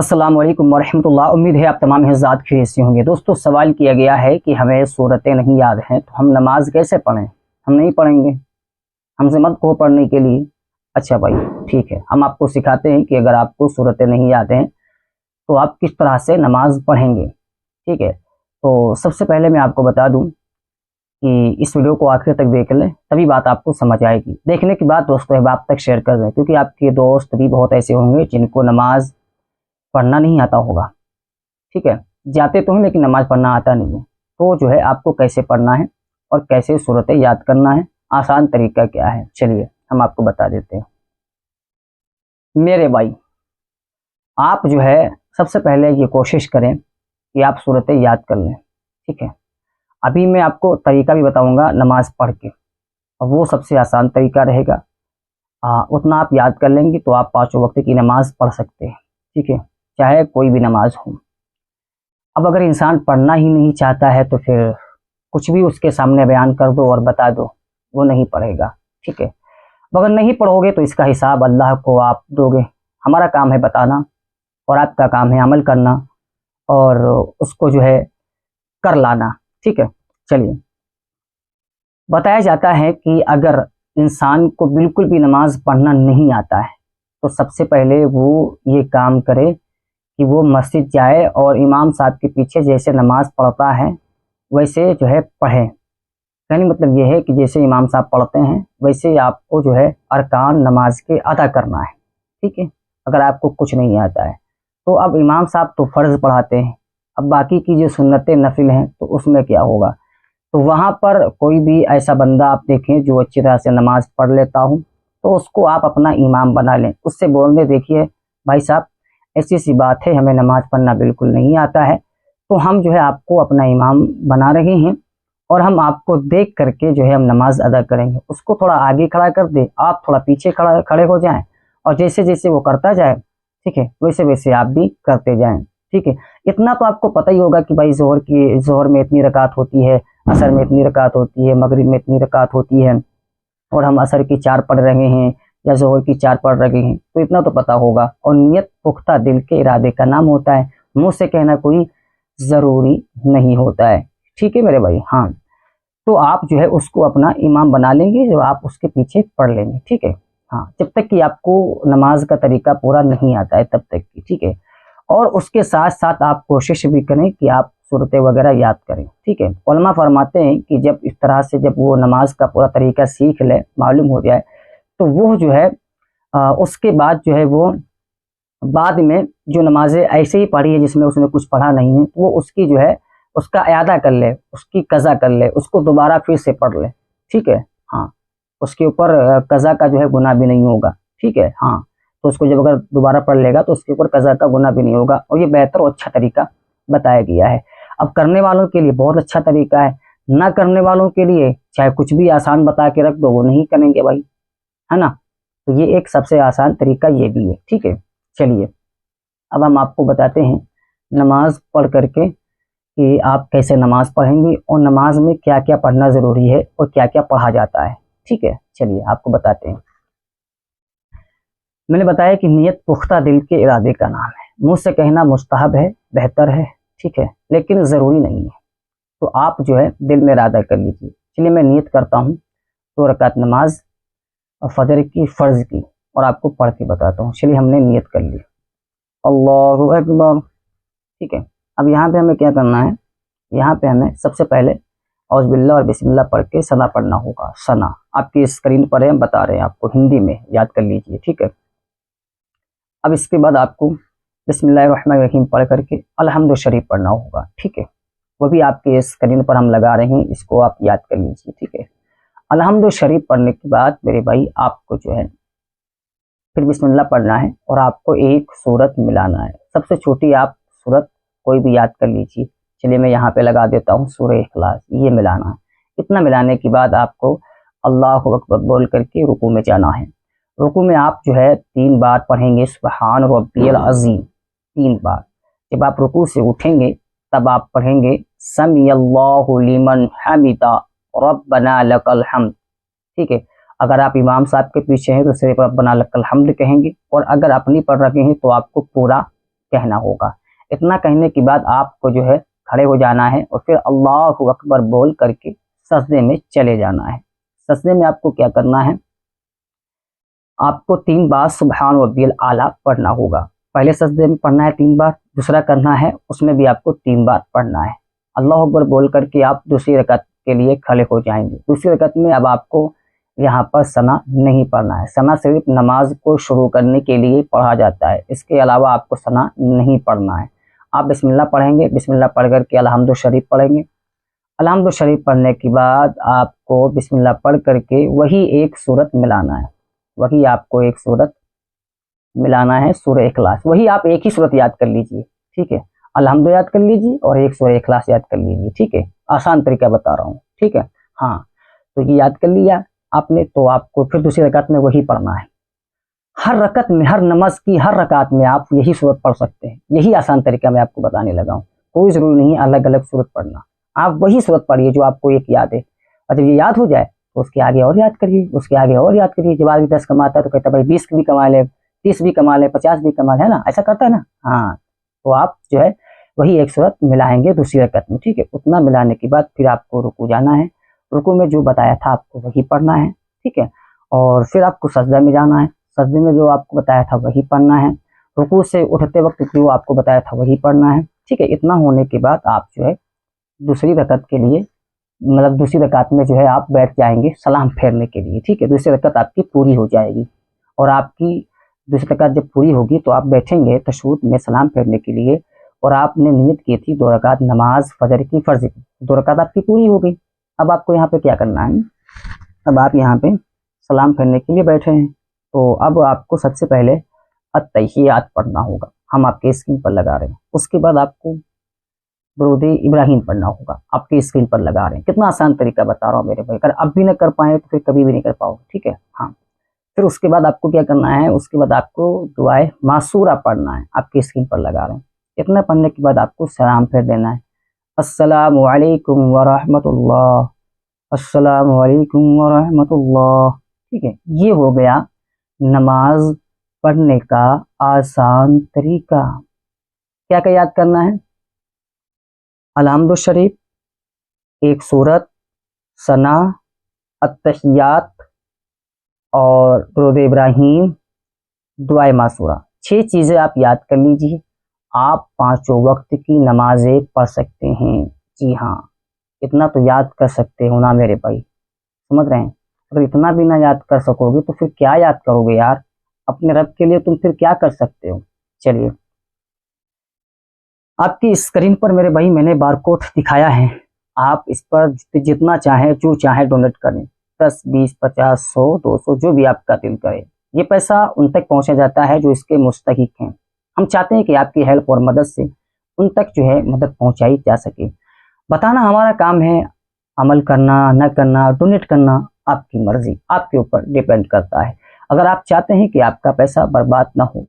अस्सलाम वालेकुम वरहमतुल्लाह। उम्मीद है आप तमाम हज़रात खैरियत से होंगे। दोस्तों, सवाल किया गया है कि हमें सूरतें नहीं याद हैं तो हम नमाज कैसे पढ़ें। हम नहीं पढ़ेंगे, हमसे मत कहो पढ़ने के लिए। अच्छा भाई, ठीक है, हम आपको सिखाते हैं कि अगर आपको सूरतें नहीं याद हैं तो आप किस तरह से नमाज पढ़ेंगे। ठीक है, तो सबसे पहले मैं आपको बता दूं कि इस वीडियो को आखिर तक देख लें, तभी बात आपको समझ आएगी। देखने के बाद दोस्तों अहबाब तक शेयर कर दें, क्योंकि आपके दोस्त भी बहुत ऐसे होंगे जिनको नमाज पढ़ना नहीं आता होगा। ठीक है, जाते तो हैं लेकिन नमाज पढ़ना आता नहीं है। तो जो है आपको कैसे पढ़ना है और कैसे सूरतें याद करना है, आसान तरीका क्या है, चलिए हम आपको बता देते हैं। मेरे भाई, आप जो है सबसे पहले ये कोशिश करें कि आप सूरतें याद कर लें। ठीक है, अभी मैं आपको तरीका भी बताऊंगा नमाज पढ़ के, और वो सबसे आसान तरीका रहेगा। उतना आप याद कर लेंगे तो आप पाँचों वक्त की नमाज पढ़ सकते हैं। ठीक है, चाहे कोई भी नमाज हो। अब अगर इंसान पढ़ना ही नहीं चाहता है तो फिर कुछ भी उसके सामने बयान कर दो और बता दो, वो नहीं पढ़ेगा। ठीक है, अब अगर नहीं पढ़ोगे तो इसका हिसाब अल्लाह को आप दोगे। हमारा काम है बताना और आपका काम है अमल करना और उसको जो है कर लाना। ठीक है, चलिए। बताया जाता है कि अगर इंसान को बिल्कुल भी नमाज पढ़ना नहीं आता है तो सबसे पहले वो ये काम करे कि वो मस्जिद जाए और इमाम साहब के पीछे जैसे नमाज पढ़ता है वैसे जो है पढ़े। कहने मतलब ये है कि जैसे इमाम साहब पढ़ते हैं वैसे ही आपको जो है अरकान नमाज के अदा करना है। ठीक है, अगर आपको कुछ नहीं आता है तो अब इमाम साहब तो फ़र्ज़ पढ़ाते हैं, अब बाकी की जो सुन्नतें नफिल हैं तो उसमें क्या होगा। तो वहाँ पर कोई भी ऐसा बंदा आप देखें जो अच्छी तरह से नमाज पढ़ लेता हूँ तो उसको आप अपना इमाम बना लें। उससे बोलने देखिए, भाई साहब ऐसी सी बात है, हमें नमाज पढ़ना बिल्कुल नहीं आता है, तो हम जो है आपको अपना इमाम बना रहे हैं और हम आपको देख करके जो है हम नमाज अदा करेंगे। उसको थोड़ा आगे खड़ा कर दे, आप थोड़ा पीछे खड़े हो जाएं और जैसे जैसे वो करता जाए, ठीक है, वैसे वैसे आप भी करते जाएं। ठीक है, इतना तो आपको पता ही होगा कि भाई जोहर में इतनी रकात होती है, असर में इतनी रकात होती है, मगरिब में इतनी रकात होती है, और हम असर की 4 पढ़ रहे हैं या जोहर की 4 पढ़ रहे हैं, तो इतना तो पता होगा। और नियत पुख्ता दिल के इरादे का नाम होता है, मुंह से कहना कोई ज़रूरी नहीं होता है। ठीक है मेरे भाई, हाँ, तो आप जो है उसको अपना इमाम बना लेंगे, जो आप उसके पीछे पढ़ लेंगे। ठीक है, हाँ, जब तक कि आपको नमाज का तरीका पूरा नहीं आता है तब तक की। ठीक है, और उसके साथ साथ आप कोशिश भी करें कि आप सूरतें वगैरह याद करें। ठीक है, उलमा फरमाते हैं कि जब इस तरह से जब वो नमाज का पूरा तरीका सीख ले, मालूम हो जाए, तो वो जो है उसके बाद जो है वो बाद में जो नमाजें ऐसे ही पढ़ी है जिसमें उसने कुछ पढ़ा नहीं है, वो उसकी जो है उसका इयादा कर ले, उसकी कज़ा कर ले, उसको दोबारा फिर से पढ़ ले। ठीक है, हाँ, उसके ऊपर कज़ा का जो है गुनाह भी नहीं होगा। ठीक है, हाँ, तो उसको जब अगर दोबारा पढ़ लेगा तो उसके ऊपर कज़ा का गुनाह भी नहीं होगा, और ये बेहतर और अच्छा तरीका बताया गया है। अब करने वालों के लिए बहुत अच्छा तरीका है, ना करने वालों के लिए चाहे कुछ भी आसान बता के रख दो, वो नहीं करेंगे भाई, है ना। तो ये एक सबसे आसान तरीका ये भी है। ठीक है, चलिए अब हम आपको बताते हैं नमाज पढ़ करके कि आप कैसे नमाज पढ़ेंगे और नमाज में क्या क्या पढ़ना ज़रूरी है और क्या क्या पढ़ा जाता है। ठीक है, चलिए आपको बताते हैं। मैंने बताया कि नियत पुख्ता दिल के इरादे का नाम है, मुंह से कहना मुस्तहब है, बेहतर है, ठीक है, लेकिन ज़रूरी नहीं है। तो आप जो है दिल में इरादा कर लीजिए। चलिए मैं नियत करता हूँ 2 रकात नमाज फजर की फ़र्ज़ की, और आपको पढ़ के बताता हूँ। चलिए हमने नियत कर ली, अल्लाहु अकबर। ठीक है, अब यहाँ पे हमें क्या करना है, यहाँ पे हमें सबसे पहले औज़ बिल्लाह और बिस्मिल्लाह पढ़ के सना पढ़ना होगा। सना आपकी स्क्रीन पर है, हम बता रहे हैं आपको, हिंदी में याद कर लीजिए। ठीक है, अब इसके बाद आपको बिस्मिल्लाहिर्रहमानिर्रहीम पढ़ करके अल्हम्दु शरीफ पढ़ना होगा। ठीक है, वो भी आपके स्क्रीन पर हम लगा रहे हैं, इसको आप याद कर लीजिए। ठीक है, अल्हम्दु शरीफ पढ़ने के बाद मेरे भाई आपको जो है फिर बिस्मिल्लाह पढ़ना है और आपको एक सूरत मिलाना है। सबसे छोटी आप सूरत कोई भी याद कर लीजिए। चलिए मैं यहाँ पे लगा देता हूँ सूरह इखलास, ये मिलाना है। इतना मिलाने के बाद आपको अल्लाहु अकबर बोल करके रुकू में जाना है। रुकू में आप जो है 3 बार पढ़ेंगे सुब्हान रब्बियल अज़ीम, 3 बार। जब आप रुकू से उठेंगे तब आप पढ़ेंगे समिअल्लाहु लिमन हमिदा रब्बना लकल हम्द। ठीक है, अगर आप इमाम साहब के पीछे हैं तो सिर्फ रब्बना लकल हम्द कहेंगे, और अगर अपनी पढ़ रहे हैं तो आपको पूरा کہنا ہوگا۔ اتنا کہنے کے بعد آپ کو جو ہے کھڑے ہو جانا ہے اور پھر اللہ اکبر بول کر کے سجدے میں چلے جانا ہے۔ سجدے میں آپ کو کیا کرنا ہے، آپ کو 3 بار سبحان ربی الاعلیٰ پڑھنا ہوگا۔ پہلے سجدے میں پڑھنا ہے 3 بار، دوسرا کرنا ہے اس میں بھی آپ کو 3 بار پڑھنا ہے۔ اللہ اکبر بول کر کے آپ دوسری رکعت کے لیے کھڑے ہو جائیں گے۔ دوسری رکعت میں اب آپ کو یہاں پر ثنا نہیں پڑھنا ہے۔ ثنا صرف نماز کو شروع کرنے کے لیے پڑھا جاتا ہے، اس کے علاوہ آپ کو ثنا نہیں پڑھنا ہے۔ آپ بسم اللہ پڑھیں گے، بسم اللہ پڑھ کر کے الحمد شریف پڑھیں گے۔ الحمد شریف پڑھنے کے بعد آپ کو بسم اللہ پڑھ کر کے وہی ایک سورت ملانا ہے، وہی آپ کو ایک سورت ملانا ہے، سورہ اخلاص۔ وہی آپ ایک ہی سورت یاد کر لیجئے، ٹھیک ہے؟ الحمد یاد کر لیجئے اور ایک سورہ اخلاص یاد کر لیجئے، ٹھیک ہے؟ آسان طریقہ بتا رہا ہوں، ٹھیک ہے؟ ہاں، تو یہ یاد کر لیا آپ نے، تو آپ کو پھر دوسری رکعت میں وہی پڑھنا ہے۔ ہر رکعت میں، ہر نماز کی ہر رکعت میں آپ یہی صورت پڑھ سکتے ہیں۔ یہی آسان طریقہ میں آپ کو بتانے لگا ہوں، کوئی ضروری نہیں ہے الگ الگ صورت پڑھنا۔ آپ وہی صورت پڑھیے جو آپ کو ایک یاد ہے، اور جب یہ یاد ہو جائے تو اس کے آگے اور یاد کریے، اس کے آگے اور یاد کریے۔ جب آدمی 10 کماتا ہے تو کہتا ہے بھائی 20 بھی کما لے، 30 بھی کما لے، 50 بھی کما لے، ہے نا؟ ایسا کرتا ہے نا؟ ہاں، تو آپ جو ہے وہی ایک صورت ملائیں گے دوسری رکعت میں، ٹھیک ہے؟ اتنا ملانے کے بعد پھر آپ کو رکوع جانا ہے۔ رکوع میں جو بتایا تھا آپ کو وہی پڑھنا ہے، ٹھیک ہے؟ اور پھر آپ کو سجدہ میں جانا ہے، سجدے میں جو آپ کو بتایا تھا وہی پڑھنا ہے۔ رکوع سے اٹھتے وقت جو آپ کو بتایا تھا وہی پڑھنا ہے، ٹھیک ہے؟ اتنا ہونے کے بعد آپ جو ہے دوسری رکعت کے لیے، مطلب دوسری رکعت میں جو ہے آپ بیٹھ جائیں گے سلام پھیرنے کے لیے، ٹھیک ہے؟ دوسری رکعت آپ کی پوری ہو جائے گی، اور آپ کی دوسری رکعت جب پوری ہوگی تو آپ بیٹھیں گے تشہد میں سلام پھیرنے کے لیے، اور آپ نے نیت کی تھی 2 رکعت نماز فجر کی فرض کی، 2 رکعت آپ کی پوری ہو گئی۔ اب آپ کو یہاں پہ کیا کرنا ہے، اب آپ یہاں پہ سلام پھیرنے کے لیے بیٹھے ہیں، تو اب آپ کو سب سے پہلے التحیات پڑھنا ہوگا، ہم آپ کے اسکرین پر لگا رہے ہیں۔ اس کے بعد آپ کو درود ابراہیم پڑھنا ہوگا، آپ کی اسکرین پر لگا رہے ہیں۔ کتنا آسان طریقہ بتا رہا ہوں میرے بھائی، اگر اب بھی نہ کر پائیں تو پھر کبھی بھی نہیں کر پاؤ، ٹھیک ہے؟ ہاں، پھر اس کے بعد آپ کو کیا کرنا ہے، اس کے بعد آپ کو دعائے معصورہ پڑھنا ہے، آپ کی اسکرین پر لگا رہے ہیں۔ اتنا پڑھنے کے بعد آپ کو سلام پھیر دینا ہے، السلام علیکم ورحمۃ اللہ، السلام علیکم ورحمۃ اللہ، ٹھیک ہے؟ یہ ہو گیا نماز پڑھنے کا آسان طریقہ۔ کیا کیا یاد کرنا ہے، الحمد شریف، ایک سورت، ثنا، التحیات اور درود ابراہیم، دعائے معصورہ، 6 چیزیں آپ یاد کر لیجیے۔ آپ 5 وقت کی نمازیں پڑھ سکتے ہیں، جی ہاں، اتنا تو یاد کر سکتے ہو نا میرے بھائی، سمجھ رہے ہیں؟ اگر اتنا بھی نہ یاد کر سکو گے تو پھر کیا یاد کرو گے یار، اپنے رب کے لیے تم پھر کیا کر سکتے ہو؟ چلیے، آپ کی اسکرین پر میرے بھائی میں نے بارکوڈ دکھایا ہے، آپ اس پر جتنا چاہیں جو چاہیں ڈونیٹ کریں، 10 20 50 100 200 جو بھی آپ کا دل کرے۔ یہ پیسہ ان تک پہنچا جاتا ہے جو اس کے مستحق ہیں۔ ہم چاہتے ہیں کہ آپ کی ہیلپ اور مدد سے ان تک جو ہے مدد پہنچائی جا سکے۔ بتانا ہمارا کام ہے، عمل کرنا نہ کرنا، ڈونیٹ کرنا آپ کی مرضی، آپ کے اوپر ڈیپینڈ کرتا ہے۔ اگر آپ چاہتے ہیں کہ آپ کا پیسہ برباد نہ ہو